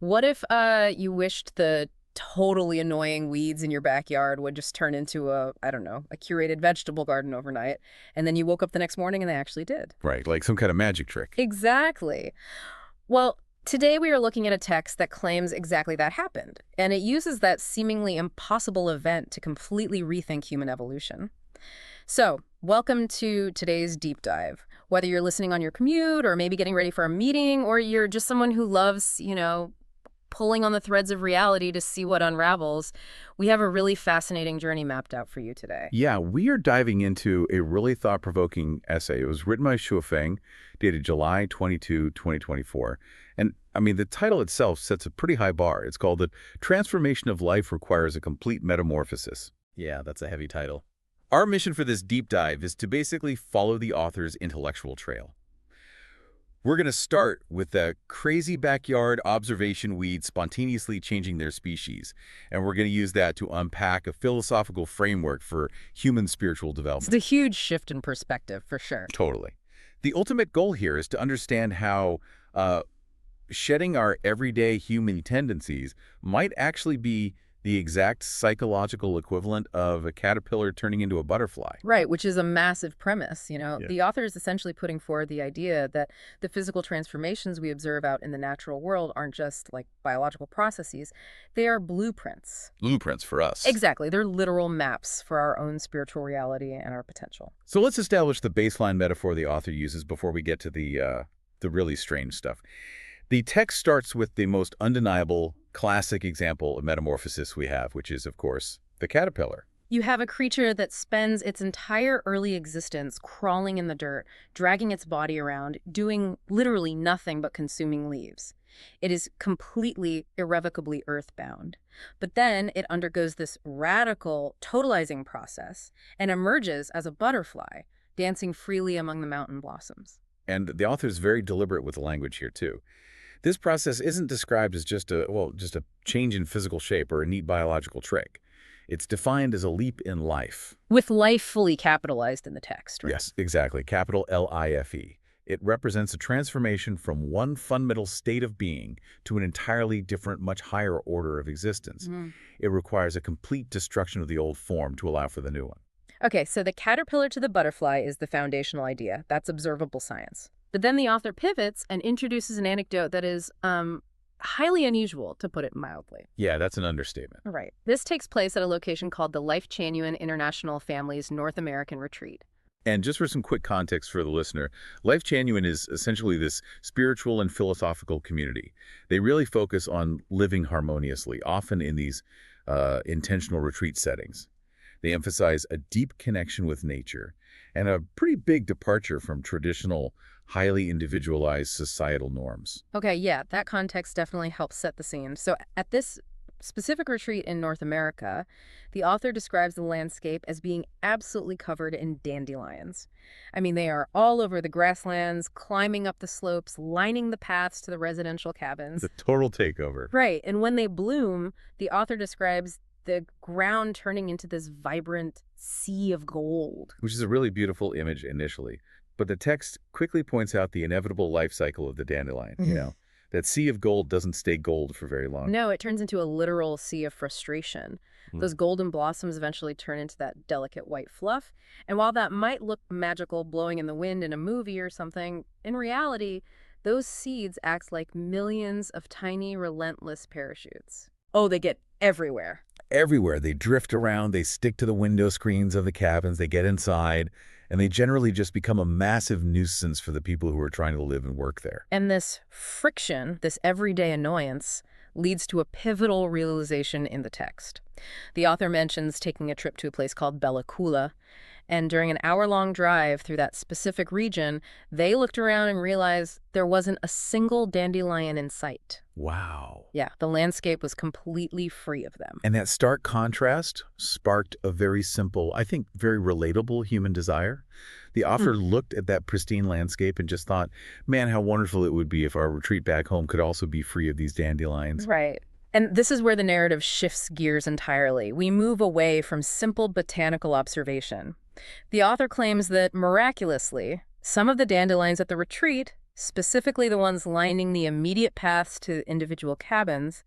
What if you wished the totally annoying weeds in your backyard would just turn into I don't know, a curated vegetable garden overnight, and then you woke up the next morning and they actually did? Right, like some kind of magic trick. Exactly. Well, today we are looking at a text that claims exactly that happened, and it uses that seemingly impossible event to completely rethink human evolution. So, welcome to today's deep dive. Whether you're listening on your commute or maybe getting ready for a meeting, or you're just someone who loves, pulling on the threads of reality to see what unravels, we have a really fascinating journey mapped out for you today. Yeah, we are diving into a really thought-provoking essay. It was written by Shuofeng, dated July 22, 2024. And, I mean, the title itself sets a pretty high bar. It's called The Transformation of Life Requires a Complete Metamorphosis. Yeah, that's a heavy title. Our mission for this deep dive is to basically follow the author's intellectual trail. We're going to start with the crazy backyard observation weeds spontaneously changing their species, and we're going to use that to unpack a philosophical framework for human spiritual It's development. a huge shift in perspective, for sure. Totally. The ultimate goal here is to understand how shedding our everyday human tendencies might actually be the exact psychological equivalent of a caterpillar turning into a butterfly. Right, which is a massive premise. Yeah. The author is essentially putting forward the idea that the physical transformations we observe out in the natural world aren't just like biological processes, they are blueprints. Blueprints for us. Exactly, they're literal maps for our own spiritual reality and our potential. So let's establish the baseline metaphor the author uses before we get to the really strange stuff. The text starts with the most undeniable, classic example of metamorphosis we have, which is, of course, the caterpillar. You have a creature that spends its entire early existence crawling in the dirt, dragging its body around, doing literally nothing but consuming leaves. It is completely, irrevocably earthbound. But then it undergoes this radical, totalizing process and emerges as a butterfly, dancing freely among the mountain blossoms. And the author is very deliberate with the language here, too. This process isn't described as just a change in physical shape or a neat biological trick. It's defined as a leap in life. With life fully capitalized in the text, right? Yes, exactly. Capital L-I-F-E. It represents a transformation from one fundamental state of being to an entirely different, much higher order of existence. It requires a complete destruction of the old form to allow for the new one. Okay, so the caterpillar to the butterfly is the foundational idea. That's observable science. But then the author pivots and introduces an anecdote that is highly unusual, to put it mildly. Yeah, that's an understatement. Right. This takes place at a location called the Lifechanyuan International Family's North American Retreat. And just for some quick context for the listener, Lifechanyuan is essentially this spiritual and philosophical community. They really focus on living harmoniously, often in these intentional retreat settings. They emphasize a deep connection with nature and a pretty big departure from traditional, highly individualized societal norms. Okay, yeah, that context definitely helps set the scene. So at this specific retreat in North America, the author describes the landscape as being absolutely covered in dandelions. I mean, they are all over the grasslands, climbing up the slopes, lining the paths to the residential cabins. The total takeover. Right, and when they bloom, the author describes the ground turning into this vibrant sea of gold. Which is a really beautiful image initially. But the text quickly points out the inevitable life cycle of the dandelion, That sea of gold doesn't stay gold for very long. No, it turns into a literal sea of frustration. Those golden blossoms eventually turn into that delicate white fluff. And while that might look magical blowing in the wind in a movie or something, in reality, those seeds act like millions of tiny, relentless parachutes. Oh, they get everywhere. Everywhere. They drift around, they stick to the window screens of the cabins, they get inside, and they generally just become a massive nuisance for the people who are trying to live and work there. And this friction, this everyday annoyance, leads to a pivotal realization in the text. The author mentions taking a trip to a place called Bella Coola, and during an hour-long drive through that specific region, they looked around and realized there wasn't a single dandelion in sight. Wow. Yeah, the landscape was completely free of them. And that stark contrast sparked a very simple, I think very relatable human desire. The author looked at that pristine landscape and just thought, man, how wonderful it would be if our retreat back home could also be free of these dandelions. Right. And this is where the narrative shifts gears entirely. We move away from simple botanical observation. The author claims that, miraculously, some of the dandelions at the retreat specifically the ones lining the immediate paths to individual cabins,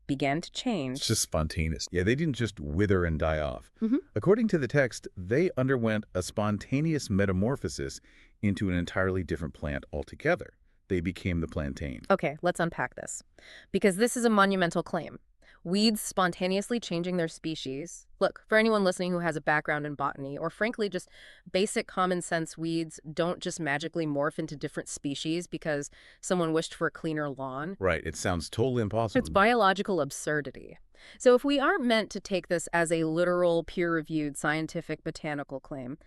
began to It's change. just spontaneous. Yeah, they didn't just wither and die off. Hmm. According to the text, they underwent a spontaneous metamorphosis into an entirely different plant altogether. They became the plantain. Okay, let's unpack this. Because this is a monumental claim. Weeds spontaneously changing their species. Look, for anyone listening who has a background in botany, or frankly just basic common sense, weeds don't just magically morph into different species because someone wished for a cleaner lawn. Right, it sounds totally It's impossible. biological absurdity. So if we aren't meant to take this as a literal, peer-reviewed, scientific, botanical claim,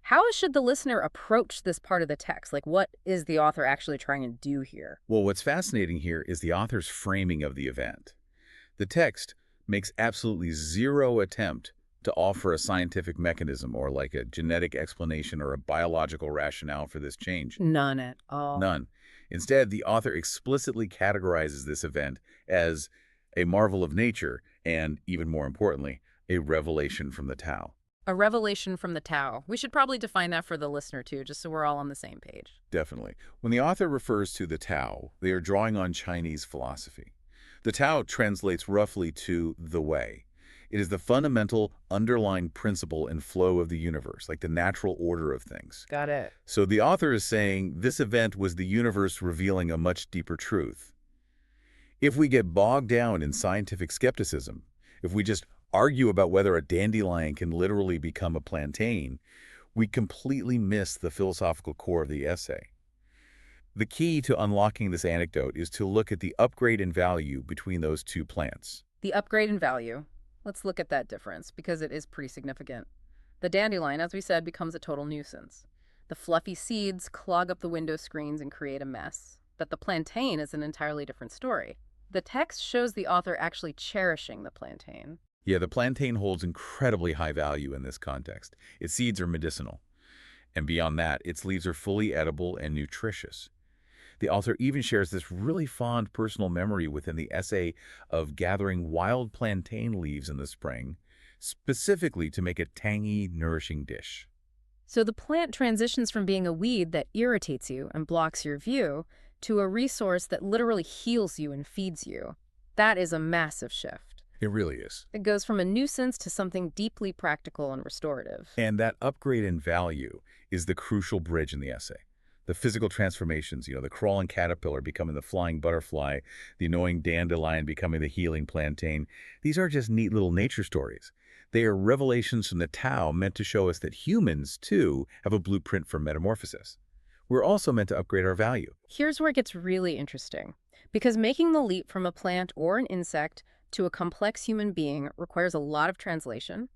how should the listener approach this part of the text? Like, what is the author actually trying to do here? Well, what's fascinating here is the author's framing of the event. The text makes absolutely zero attempt to offer a scientific mechanism or like a genetic explanation or a biological rationale for this change. None at all. None. Instead, the author explicitly categorizes this event as a marvel of nature and, even more importantly, a revelation from the Tao. A revelation from the Tao. We should probably define that for the listener, too, just so we're all on the same page. Definitely. When the author refers to the Tao, they are drawing on Chinese philosophy. The Tao translates roughly to the way. It is the fundamental underlying principle and flow of the universe, like the natural order of things. Got it. So the author is saying this event was the universe revealing a much deeper truth. If we get bogged down in scientific skepticism, if we just argue about whether a dandelion can literally become a plantain, we completely miss the philosophical core of the essay. The key to unlocking this anecdote is to look at the upgrade in value between those two plants. The upgrade in value. Let's look at that difference, because it is pretty significant. The dandelion, as we said, becomes a total nuisance. The fluffy seeds clog up the window screens and create a mess. But the plantain is an entirely different story. The text shows the author actually cherishing the plantain. Yeah, the plantain holds incredibly high value in this context. Its seeds are medicinal. And beyond that, its leaves are fully edible and nutritious. The author even shares this really fond personal memory within the essay of gathering wild plantain leaves in the spring, specifically to make a tangy, nourishing dish. So the plant transitions from being a weed that irritates you and blocks your view to a resource that literally heals you and feeds you. That is a massive shift. It really is. It goes from a nuisance to something deeply practical and restorative. And that upgrade in value is the crucial bridge in the essay. The physical transformations, the crawling caterpillar becoming the flying butterfly, the annoying dandelion becoming the healing plantain, these are just neat little nature stories. They are revelations from the Tao meant to show us that humans, too, have a blueprint for metamorphosis. We're also meant to upgrade our value. Here's where it gets really interesting. Because making the leap from a plant or an insect to a complex human being requires a lot of translation.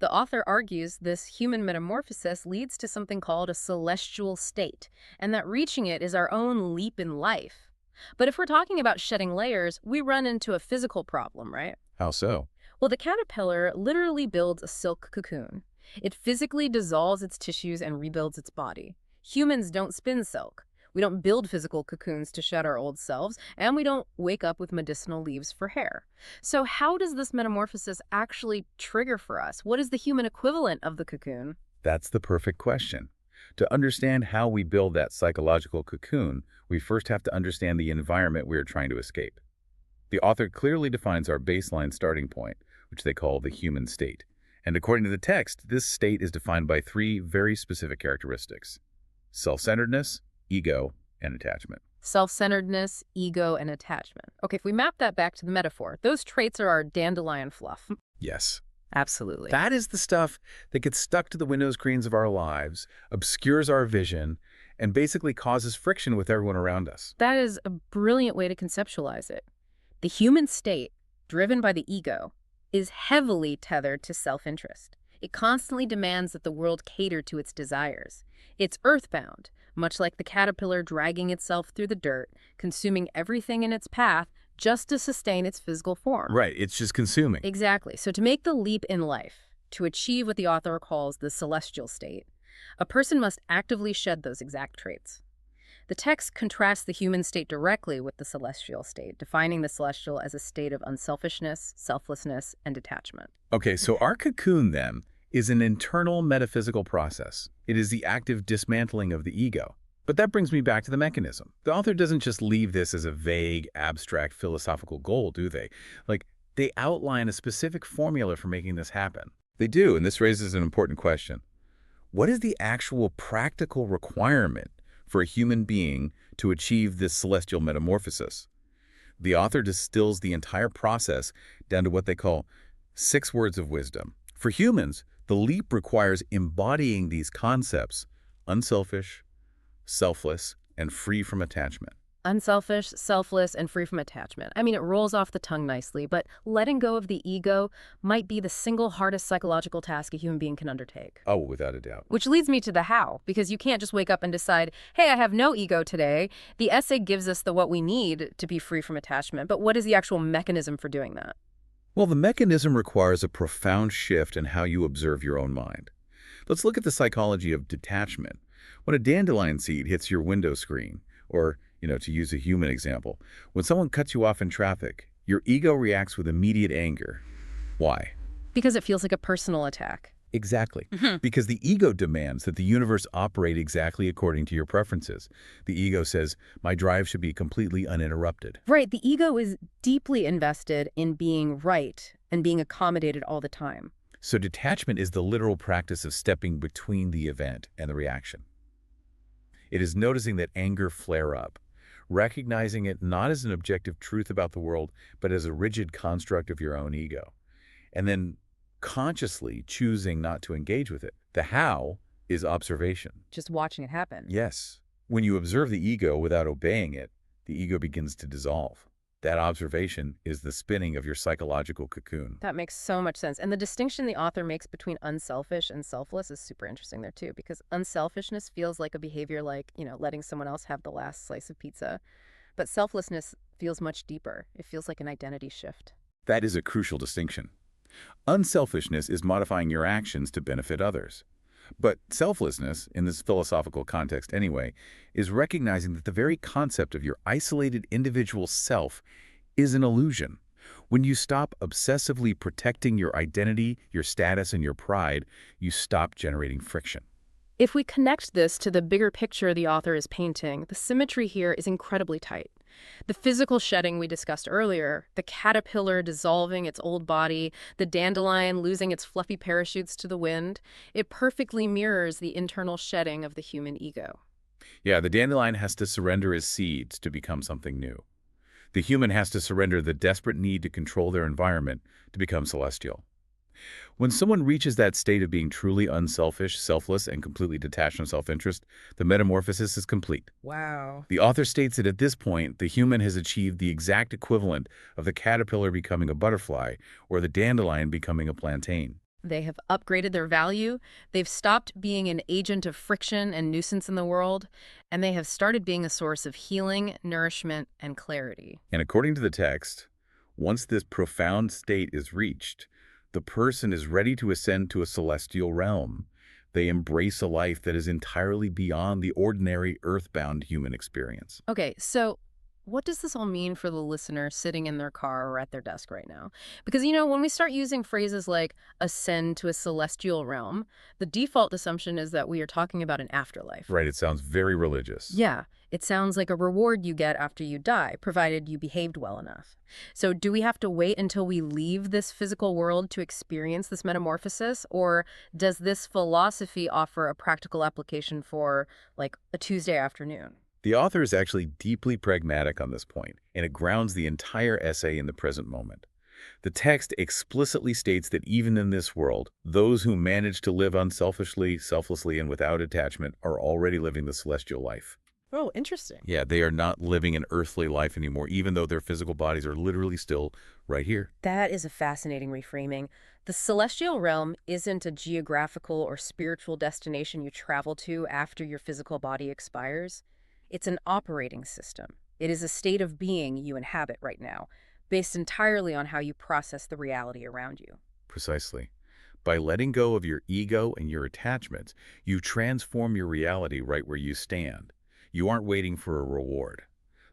The author argues this human metamorphosis leads to something called a celestial state, and that reaching it is our own leap in life. But if we're talking about shedding layers, we run into a physical problem, right? How so? Well, the caterpillar literally builds a silk cocoon. It physically dissolves its tissues and rebuilds its body. Humans don't spin silk. We don't build physical cocoons to shed our old selves, and we don't wake up with medicinal leaves for hair. So how does this metamorphosis actually trigger for us? What is the human equivalent of the cocoon? That's the perfect question. To understand how we build that psychological cocoon, we first have to understand the environment we are trying to escape. The author clearly defines our baseline starting point, which they call the human state. And according to the text, this state is defined by three very specific characteristics: self-centeredness, ego, and attachment. Self-centeredness, ego, and attachment. Okay, if we map that back to the metaphor, those traits are our dandelion fluff. Yes. Absolutely. That is the stuff that gets stuck to the window screens of our lives, obscures our vision, and basically causes friction with everyone around us. That is a brilliant way to conceptualize it. The human state, driven by the ego, is heavily tethered to self-interest. It constantly demands that the world cater to its desires. It's earthbound, much like the caterpillar dragging itself through the dirt, consuming everything in its path just to sustain its physical form. Right, it's just consuming. Exactly. So to make the leap in life, to achieve what the author calls the celestial state, a person must actively shed those exact traits. The text contrasts the human state directly with the celestial state, defining the celestial as a state of unselfishness, selflessness, and detachment. Okay, so our cocoon, then, is an internal metaphysical process. It is the active dismantling of the ego. But that brings me back to the mechanism. The author doesn't just leave this as a vague, abstract philosophical goal, do they? Like, they outline a specific formula for making this happen. They do, and this raises an important question. What is the actual practical requirement for a human being to achieve this celestial metamorphosis? The author distills the entire process down to what they call 6 words of wisdom. For humans, the leap requires embodying these concepts: unselfish, selfless, and free from attachment. Unselfish, selfless, and free from attachment. I mean, it rolls off the tongue nicely, but letting go of the ego might be the single hardest psychological task a human being can undertake. Oh, without a doubt. Which leads me to the how, because you can't just wake up and decide, hey, I have no ego today. The essay gives us the what we need to be free from attachment, but what is the actual mechanism for doing that? Well, the mechanism requires a profound shift in how you observe your own mind. Let's look at the psychology of detachment. When a dandelion seed hits your window screen, or, to use a human example, when someone cuts you off in traffic, your ego reacts with immediate anger. Why? Because it feels like a personal attack. Exactly. Because the ego demands that the universe operate exactly according to your preferences. The ego says, my drive should be completely uninterrupted. Right, the ego is deeply invested in being right and being accommodated all the time. So detachment is the literal practice of stepping between the event and the reaction. It is noticing that anger flare up, recognizing it not as an objective truth about the world, but as a rigid construct of your own ego, and then consciously choosing not to engage with it. The how is observation. Just watching it happen. Yes. When you observe the ego without obeying it, the ego begins to dissolve. That observation is the spinning of your psychological cocoon. That makes so much sense. And the distinction the author makes between unselfish and selfless is super interesting there too, because unselfishness feels like a behavior like, letting someone else have the last slice of pizza. But selflessness feels much deeper. It feels like an identity shift. That is a crucial distinction. Unselfishness is modifying your actions to benefit others. But selflessness, in this philosophical context anyway, is recognizing that the very concept of your isolated individual self is an illusion. When you stop obsessively protecting your identity, your status, and your pride, you stop generating friction. If we connect this to the bigger picture the author is painting, the symmetry here is incredibly tight. The physical shedding we discussed earlier, the caterpillar dissolving its old body, the dandelion losing its fluffy parachutes to the wind, it perfectly mirrors the internal shedding of the human ego. Yeah, the dandelion has to surrender his seeds to become something new. The human has to surrender the desperate need to control their environment to become celestial. When someone reaches that state of being truly unselfish, selfless, and completely detached from self-interest, the metamorphosis is complete. Wow. The author states that at this point, the human has achieved the exact equivalent of the caterpillar becoming a butterfly or the dandelion becoming a plantain. They have upgraded their value, they've stopped being an agent of friction and nuisance in the world, and they have started being a source of healing, nourishment, and clarity. And according to the text, once this profound state is reached, the person is ready to ascend to a celestial realm. They embrace a life that is entirely beyond the ordinary earthbound human experience. Okay, so what does this all mean for the listener sitting in their car or at their desk right now? Because, when we start using phrases like ascend to a celestial realm, the default assumption is that we are talking about an afterlife. Right, it sounds very religious. Yeah, it sounds like a reward you get after you die, provided you behaved well enough. So do we have to wait until we leave this physical world to experience this metamorphosis? Or does this philosophy offer a practical application for, like, a Tuesday afternoon? The author is actually deeply pragmatic on this point, and it grounds the entire essay in the present moment. The text explicitly states that even in this world, those who manage to live unselfishly, selflessly, and without attachment are already living the celestial life. Oh, interesting. Yeah, they are not living an earthly life anymore, even though their physical bodies are literally still right here. That is a fascinating reframing. The celestial realm isn't a geographical or spiritual destination you travel to after your physical body expires. It's an operating system. It is a state of being you inhabit right now, based entirely on how you process the reality around you. Precisely. By letting go of your ego and your attachments, you transform your reality right where you stand. You aren't waiting for a reward.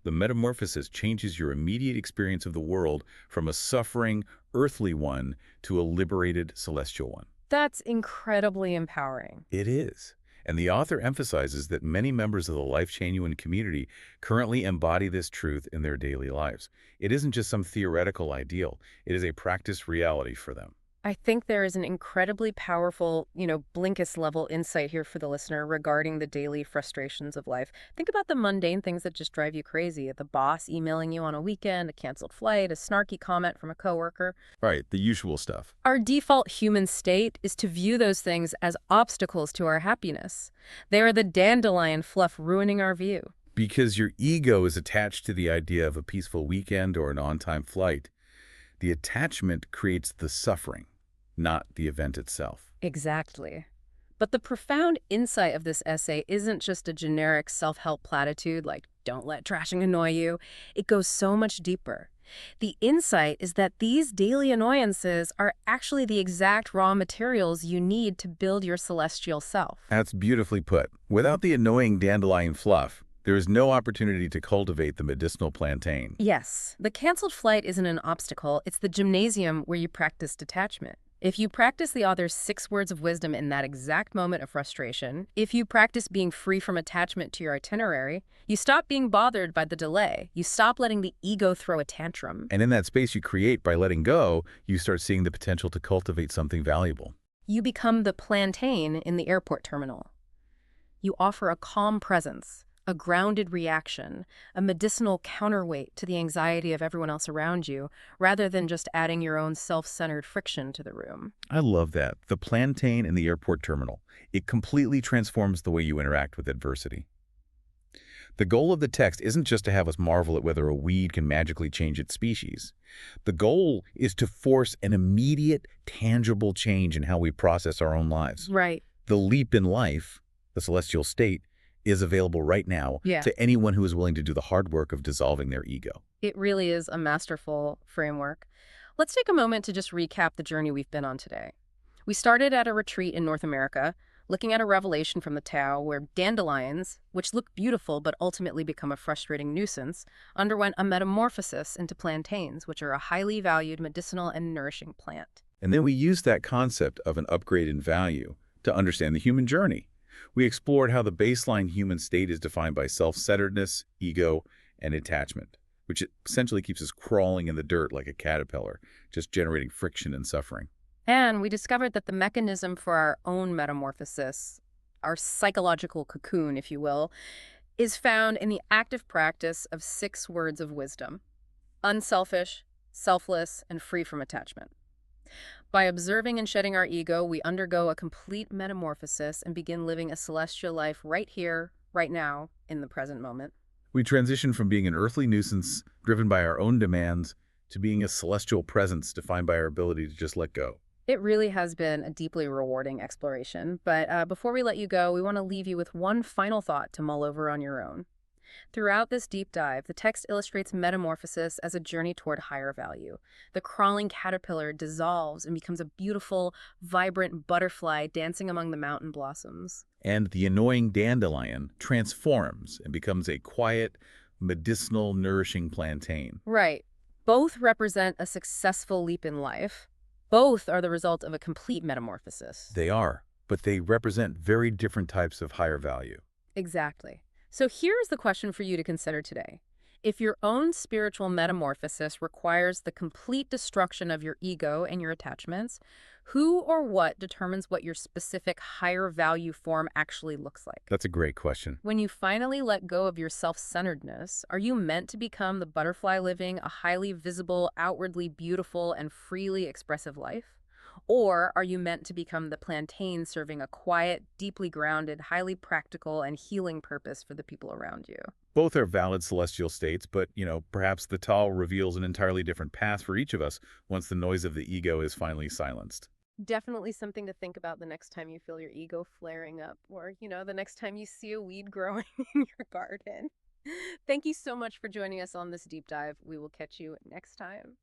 The metamorphosis changes your immediate experience of the world from a suffering, earthly one to a liberated, celestial one. That's incredibly empowering. It is. And the author emphasizes that many members of the Lifechanyuan community currently embody this truth in their daily lives. It isn't just some theoretical ideal, it is a practiced reality for them. I think there is an incredibly powerful, Blinkist level insight here for the listener regarding the daily frustrations of life. Think about the mundane things that just drive you crazy. The boss emailing you on a weekend, a canceled flight, a snarky comment from a coworker. Right, the usual stuff. Our default human state is to view those things as obstacles to our happiness. They are the dandelion fluff ruining our view. Because your ego is attached to the idea of a peaceful weekend or an on-time flight, the attachment creates the suffering, not the event itself. Exactly. But the profound insight of this essay isn't just a generic self-help platitude like, don't let trashing annoy you. It goes so much deeper. The insight is that these daily annoyances are actually the exact raw materials you need to build your celestial self. That's beautifully put. Without the annoying dandelion fluff, there is no opportunity to cultivate the medicinal plantain. Yes, the canceled flight isn't an obstacle. It's the gymnasium where you practice detachment. If you practice the author's 6 words of wisdom in that exact moment of frustration, if you practice being free from attachment to your itinerary, you stop being bothered by the delay. You stop letting the ego throw a tantrum. And in that space you create by letting go, you start seeing the potential to cultivate something valuable. You become the plantain in the airport terminal. You offer a calm presence, a grounded reaction, a medicinal counterweight to the anxiety of everyone else around you, rather than just adding your own self-centered friction to the room. I love that. The plantain in the airport terminal. It completely transforms the way you interact with adversity. The goal of the text isn't just to have us marvel at whether a weed can magically change its species. The goal is to force an immediate, tangible change in how we process our own lives. Right. The leap in life, the celestial state, is available right now to anyone who is willing to do the hard work of dissolving their ego. It really is a masterful framework. Let's take a moment to just recap the journey we've been on today. We started at a retreat in North America, looking at a revelation from the Tao where dandelions, which look beautiful but ultimately become a frustrating nuisance, underwent a metamorphosis into plantains, which are a highly valued medicinal and nourishing plant. And then we used that concept of an upgrade in value to understand the human journey. We explored how the baseline human state is defined by self-centeredness, ego, and attachment, which essentially keeps us crawling in the dirt like a caterpillar, just generating friction and suffering. And we discovered that the mechanism for our own metamorphosis, our psychological cocoon, if you will, is found in the active practice of 6 words of wisdom: unselfish, selfless, and free from attachment. By observing and shedding our ego, we undergo a complete metamorphosis and begin living a celestial life right here, right now, in the present moment. We transition from being an earthly nuisance driven by our own demands to being a celestial presence defined by our ability to just let go. It really has been a deeply rewarding exploration, but before we let you go, we want to leave you with one final thought to mull over on your own. Throughout this deep dive, the text illustrates metamorphosis as a journey toward higher value. The crawling caterpillar dissolves and becomes a beautiful, vibrant butterfly dancing among the mountain blossoms. And the annoying dandelion transforms and becomes a quiet, medicinal, nourishing plantain. Right. Both represent a successful leap in life. Both are the result of a complete metamorphosis. They are, but they represent very different types of higher value. Exactly. So here's the question for you to consider today. If your own spiritual metamorphosis requires the complete destruction of your ego and your attachments, who or what determines what your specific higher value form actually looks like? That's a great question. When you finally let go of your self-centeredness, are you meant to become the butterfly living a highly visible, outwardly beautiful, and freely expressive life? Or are you meant to become the plantain serving a quiet, deeply grounded, highly practical, and healing purpose for the people around you? Both are valid celestial states, but, perhaps the Tao reveals an entirely different path for each of us once the noise of the ego is finally silenced. Definitely something to think about the next time you feel your ego flaring up, or, the next time you see a weed growing in your garden. Thank you so much for joining us on this deep dive. We will catch you next time.